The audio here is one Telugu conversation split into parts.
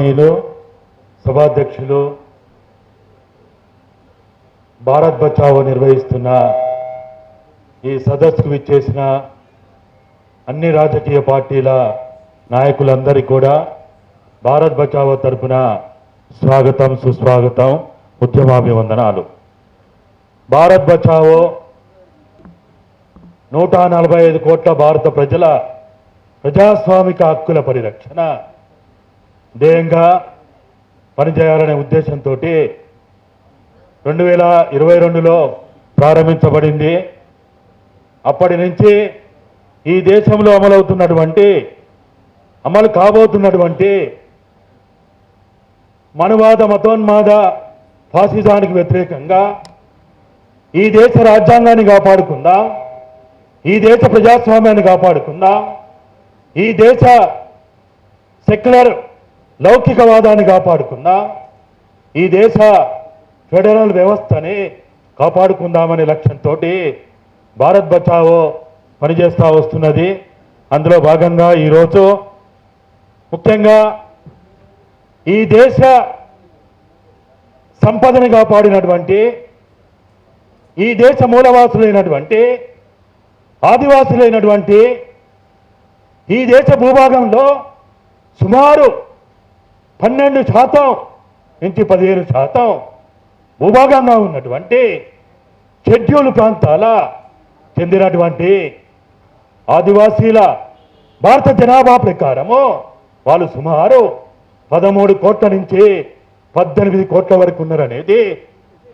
గౌరవనీయులు సభాధ్యక్షులు భారత్ బచావో నిర్వహిస్తున్న ఈ సదస్సుకు విచ్చేసిన అన్ని రాజకీయ పార్టీల నాయకులందరికీ కూడా భారత్ బచావో తరపున స్వాగతం సుస్వాగతం ఉద్యమాభివందనాలు. భారత్ బచావో 145 కోట్ల భారత ప్రజల ప్రజాస్వామిక హక్కుల పరిరక్షణ ధ్యేయంగా పనిచేయాలనే ఉద్దేశంతో 2022లో ప్రారంభించబడింది. అప్పటి నుంచి ఈ దేశంలో అమలు కాబోతున్నటువంటి మనువాద మతోన్మాద ఫాసిజానికి వ్యతిరేకంగా ఈ దేశ రాజ్యాంగాన్ని కాపాడుకుందాం, ఈ దేశ ప్రజాస్వామ్యాన్ని కాపాడుకుందాం, ఈ దేశ సెక్యులర్ లౌకికవాదాన్ని కాపాడుకుందాం, ఈ దేశ ఫెడరల్ వ్యవస్థని కాపాడుకుందామనే లక్ష్యంతో భారత్ బచావో పనిచేస్తూ వస్తున్నది. అందులో భాగంగా ఈరోజు ముఖ్యంగా ఈ దేశ సంపదని కాపాడినటువంటి, ఈ దేశ మూలవాసులైనటువంటి ఆదివాసులైనటువంటి ఈ దేశ భూభాగంలో సుమారు 12% నుంచి 15% భూభాగంగా ఉన్నటువంటి షెడ్యూల్ ప్రాంతాల చెందినటువంటి ఆదివాసీల భారత జనాభా ప్రకారము వాళ్ళు సుమారు 13 కోట్ల నుంచి 18 కోట్ల వరకు ఉన్నారనేది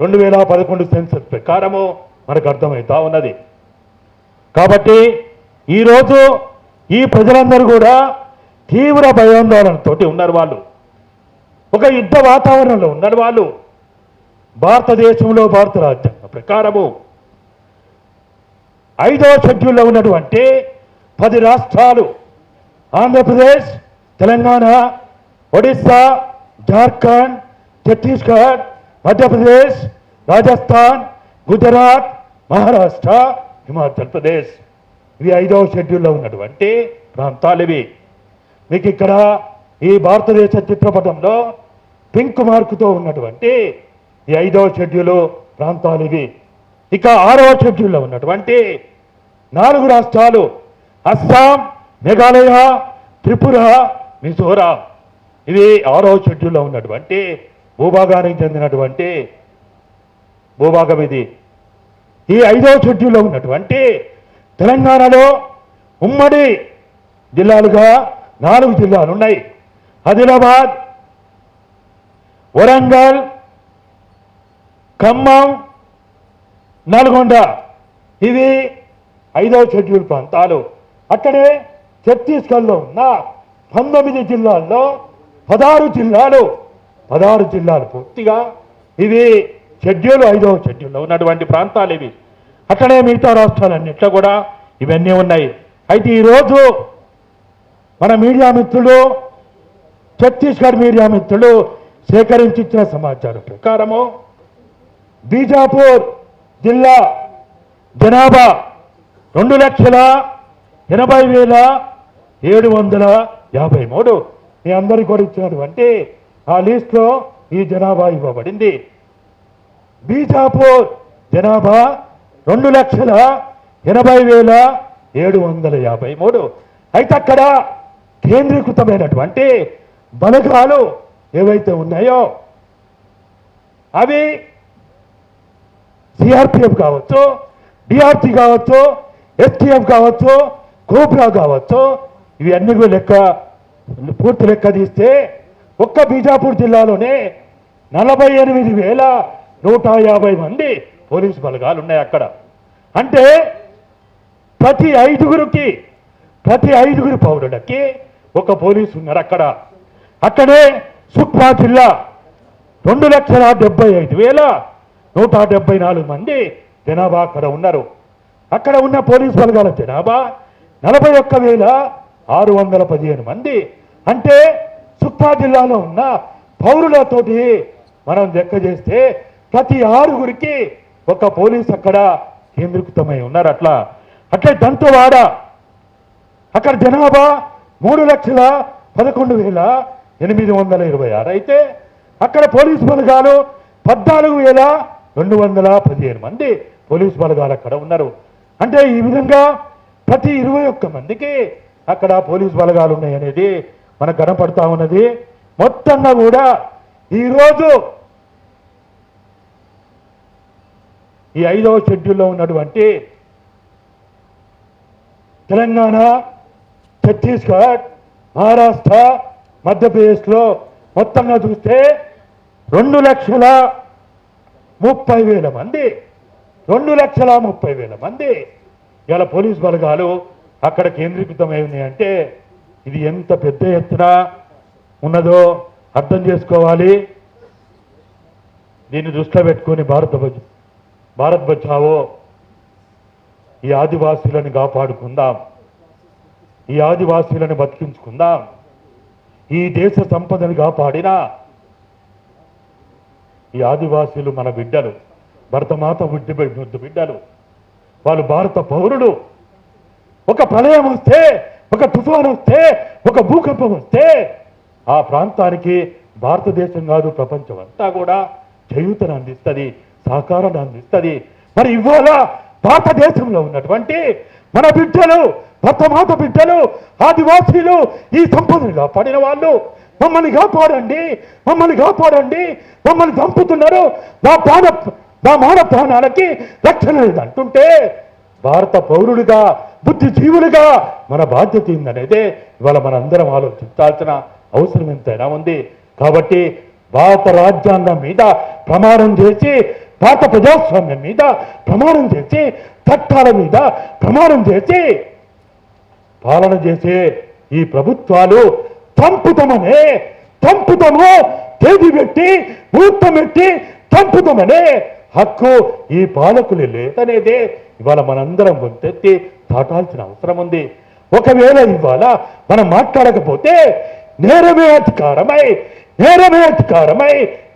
2011 సెన్సస్ ప్రకారము మనకు అర్థమవుతా ఉన్నది. కాబట్టి ఈరోజు ఈ ప్రజలందరూ కూడా తీవ్ర భయాందోళనతో ఉన్నారు. వాళ్ళు ఒక యుద్ధ వాతావరణంలో ఉన్నారు. వాళ్ళు భారతదేశంలో భారత రాజ్యాంగం ప్రకారము 5వ షెడ్యూల్లో ఉన్నటువంటి 10 రాష్ట్రాలు ఆంధ్రప్రదేశ్, తెలంగాణ, ఒడిస్సా, జార్ఖండ్, ఛత్తీస్గఢ్, మధ్యప్రదేశ్, రాజస్థాన్, గుజరాత్, మహారాష్ట్ర, హిమాచల్ ప్రదేశ్ ఇవి 5వ షెడ్యూల్లో ఉన్నటువంటి ప్రాంతాలు. ఇవి మీకు ఇక్కడ ఈ భారతదేశ చిత్రపటంలో పింక్ మార్కుతో ఉన్నటువంటి ఈ 5వ షెడ్యూల్ ప్రాంతాలు ఇవి. ఇక 6వ షెడ్యూల్లో ఉన్నటువంటి 4 రాష్ట్రాలు అస్సాం, మేఘాలయ, త్రిపుర, మిజోరాం ఇవి 6వ షెడ్యూల్లో ఉన్నటువంటి భూభాగానికి చెందినటువంటి భూభాగం ఇది. ఈ 5వ షెడ్యూల్లో ఉన్నటువంటి తెలంగాణలో ఉమ్మడి జిల్లాలుగా 4 జిల్లాలు ఉన్నాయి. ఆదిలాబాద్, వరంగల్, ఖమ్మం, నల్గొండ ఇవి 5వ షెడ్యూల్ ప్రాంతాలు. అక్కడే ఛత్తీస్గఢ్లో ఉన్న 19 జిల్లాల్లో 16 జిల్లాలు పూర్తిగా ఇవి 5వ షెడ్యూల్లో ఉన్నటువంటి ప్రాంతాలు ఇవి. అక్కడే మిగతా రాష్ట్రాలన్నిట్లో కూడా ఇవన్నీ ఉన్నాయి. అయితే ఈరోజు మన మీడియా మిత్రులు, ఛత్తీస్గఢ్ మీడియా మిత్రులు సేకరించిన సమాచారం ప్రకారము బీజాపూర్ జిల్లా జనాభా 2,80,753 మీ అందరికీ కూడా ఇచ్చినటువంటి ఆ లిస్ట్లో ఈ జనాభా ఇవ్వబడింది. బీజాపూర్ జనాభా 2,80,753. అయితే అక్కడ కేంద్రీకృతమైనటువంటి బలగాలు ఏవైతే ఉన్నాయో అవి సిఆర్పిఎఫ్ కావచ్చు, డిఆర్టీ కావచ్చు, ఎస్టీఎఫ్ కావచ్చు, కోబ్రా కావచ్చు, ఇవి అన్ని పూర్తి లెక్క తీస్తే ఒక్క బీజాపూర్ జిల్లాలోనే 48,150 మంది పోలీసు బలగాలు ఉన్నాయి అక్కడ. అంటే ప్రతి ఐదుగురు పౌరులకి ఒక పోలీసు ఉన్నారు అక్కడ. అక్కడే సుక్మా జిల్లా 2,75,174 మంది జనాభా అక్కడ ఉన్నారు. అక్కడ ఉన్న పోలీసు బలగాల జనాభా 41,615 మంది. అంటే సుక్మా జిల్లాలో ఉన్న పౌరులతోటి మనం లెక్క చేస్తే ప్రతి 6గురికి ఒక పోలీసు అక్కడ కేంద్రీకృతమై ఉన్నారు. అట్లే దంతవాడ అక్కడ జనాభా 3,11,8 826 అయితే అక్కడ పోలీసు బలగాలు 14,215 మంది పోలీసు బలగాలు అక్కడ ఉన్నారు. అంటే ఈ విధంగా ప్రతి 21 మందికి అక్కడ పోలీసు బలగాలు ఉన్నాయనేది మనకు కనపడతా ఉన్నది. మొత్తంగా కూడా ఈరోజు ఈ 5వ షెడ్యూల్లో ఉన్నటువంటి తెలంగాణ, ఛత్తీస్గఢ్, మహారాష్ట్ర, మధ్యప్రదేశ్లో మొత్తంగా చూస్తే 2,30,000 మంది 2,30,000 మంది ఇలా పోలీసు బలగాలు అక్కడ కేంద్రీకృతమై ఉన్నాయంటే ఇది ఎంత పెద్ద ఎత్తున ఉన్నదో అర్థం చేసుకోవాలి. దీన్ని దృష్టిలో పెట్టుకొని భారత్ బచావో ఈ ఆదివాసీలను కాపాడుకుందాం, ఈ ఆదివాసీలను బతికించుకుందాం. ఈ దేశ సంపదను కాపాడిన ఈ ఆదివాసీలు మన బిడ్డలు, భరతమాత ముద్దు బిడ్డలు, వాళ్ళు భారత పౌరులు. ఒక ప్రళయం వస్తే, ఒక తుఫాను వస్తే, ఒక భూకంపం వస్తే ఆ ప్రాంతానికి భారతదేశం కాదు ప్రపంచం అంతా కూడా చేయూతను అందిస్తుంది, సహకారాన్ని అందిస్తుంది. మరి ఇవాళ భారతదేశంలో ఉన్నటువంటి మన బిడ్డలు, భరతమాత బిడ్డలు, ఆదివాసీలు ఈ సంపదను కాపాడిన వాళ్ళు మమ్మల్ని కాపాడండి, మమ్మల్ని కాపాడండి, మమ్మల్ని చంపుతున్నారు, నా మాన ప్రాణాలకి రక్షణ లేదంటుంటే భారత పౌరులుగా, బుద్ధిజీవులుగా మన బాధ్యత ఏందనేదే ఇవాళ మనందరం ఆలోచించాల్సిన అవసరం ఎంతైనా ఉంది. కాబట్టి భారత రాజ్యాంగం మీద ప్రమాణం చేసి, భారత ప్రజాస్వామ్యం మీద ప్రమాణం చేసి, చట్టాల మీద ప్రమాణం చేసి పాలన చేసే ఈ ప్రభుత్వాలు చంపుతాము తేదీ పెట్టి, ముహూర్తం పెట్టి చంపుతామనే హక్కు ఈ పాలకులు లేదనేదే ఇవాళ మనందరం గొంతెత్తి చాటాల్సిన అవసరం ఉంది. ఒకవేళ ఇవాళ మనం మాట్లాడకపోతే నేరమే అధికారమై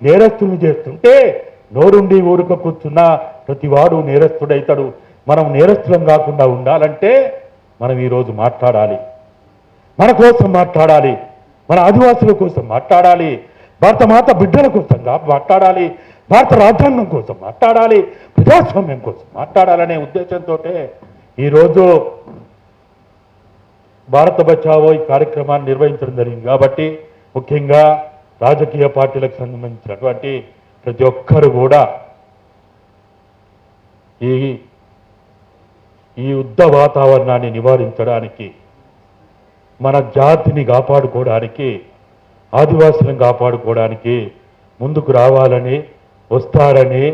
నేరస్తులు చేస్తుంటే నోరుండి ఊరుక కూర్చున్న ప్రతివాడు నేరస్తుడైతాడు. మనం నేరస్తులం కాకుండా ఉండాలంటే మనం ఈరోజు మాట్లాడాలి, మన కోసం మాట్లాడాలి, మన ఆదివాసుల కోసం మాట్లాడాలి, భారతమాత బిడ్డల కోసం మాట్లాడాలి, భారత రాజ్యాంగం కోసం మాట్లాడాలి, ప్రజాస్వామ్యం కోసం మాట్లాడాలనే ఉద్దేశంతో ఈరోజు భారత బచావో ఈ కార్యక్రమాన్ని నిర్వహించడం జరిగింది. కాబట్టి ముఖ్యంగా రాజకీయ పార్టీలకు సంబంధించినటువంటి ప్రతి ఒక్కరు కూడా ఈ యుద్ధ వాతావరణాన్ని నివారించడానికి, మన జాతిని కాపాడుకోవడానికి, ఆదివాసులను కాపాడుకోవడానికి ముందుకు రావాలని, వస్తారని.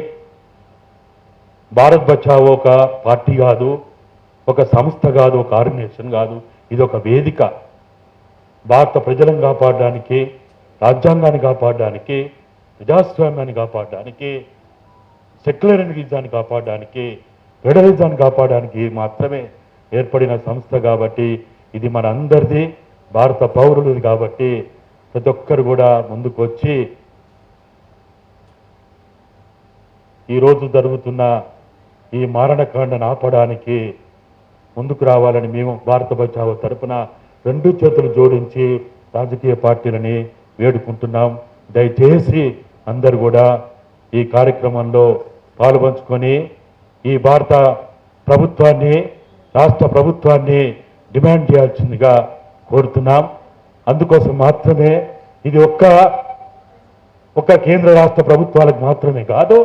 భారత్ బచావో ఒక పార్టీ కాదు, ఒక సంస్థ కాదు, ఒక ఆర్గనైజేషన్ కాదు, ఇది ఒక వేదిక. భారత ప్రజలను కాపాడడానికి, రాజ్యాంగాన్ని కాపాడడానికి, ప్రజాస్వామ్యాన్ని కాపాడడానికి, సెక్యులరిజాన్ని కాపాడడానికి, ఫెడరలిజాన్ని కాపాడడానికి మాత్రమే ఏర్పడిన సంస్థ. కాబట్టి ఇది మన అందరిది, భారత పౌరులది. కాబట్టి ప్రతి ఒక్కరు కూడా ముందుకు వచ్చి ఈరోజు జరుగుతున్న ఈ మారణకాండను ఆపడానికి ముందుకు రావాలని మేము భారత బచావో తరపున 2 చేతులు జోడించి రాజకీయ పార్టీలని వేడుకుంటున్నాం. దయచేసి అందరు కూడా ఈ కార్యక్రమంలో పాల్పంచుకొని ఈ భారత ప్రభుత్వాన్ని, రాష్ట్ర ప్రభుత్వాన్ని డిమాండ్ చేయాల్సిందిగా కోరుతున్నాం. అందుకోసం మాత్రమే ఇది ఒక్క కేంద్ర రాష్ట్ర ప్రభుత్వాలకు మాత్రమే కాదు,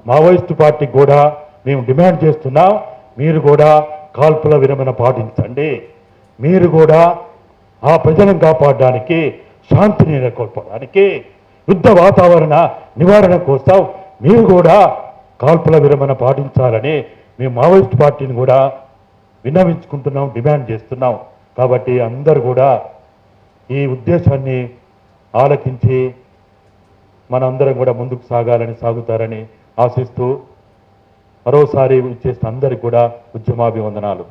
మావోయిస్టు పార్టీకి కూడా మేము డిమాండ్ చేస్తున్నాం. మీరు కూడా కాల్పుల విరమణ పాటించండి. మీరు కూడా ఆ ప్రజలను కాపాడడానికి, శాంతిని నెలకొల్పడానికి, యుద్ధ వాతావరణ నివారణ కోసం మీరు కూడా కాల్పుల విరమణ పాటించాలని మేము మావోయిస్టు పార్టీని కూడా విన్నవించుకుంటున్నాం, డిమాండ్ చేస్తున్నాం. కాబట్టి అందరూ కూడా ఈ ఉద్దేశాన్ని ఆలకించి మనందరం కూడా ముందుకు సాగుతారని ఆశిస్తూ మరోసారి ఇచ్చేసిన అందరికీ కూడా ఉద్యమాభివందనాలు.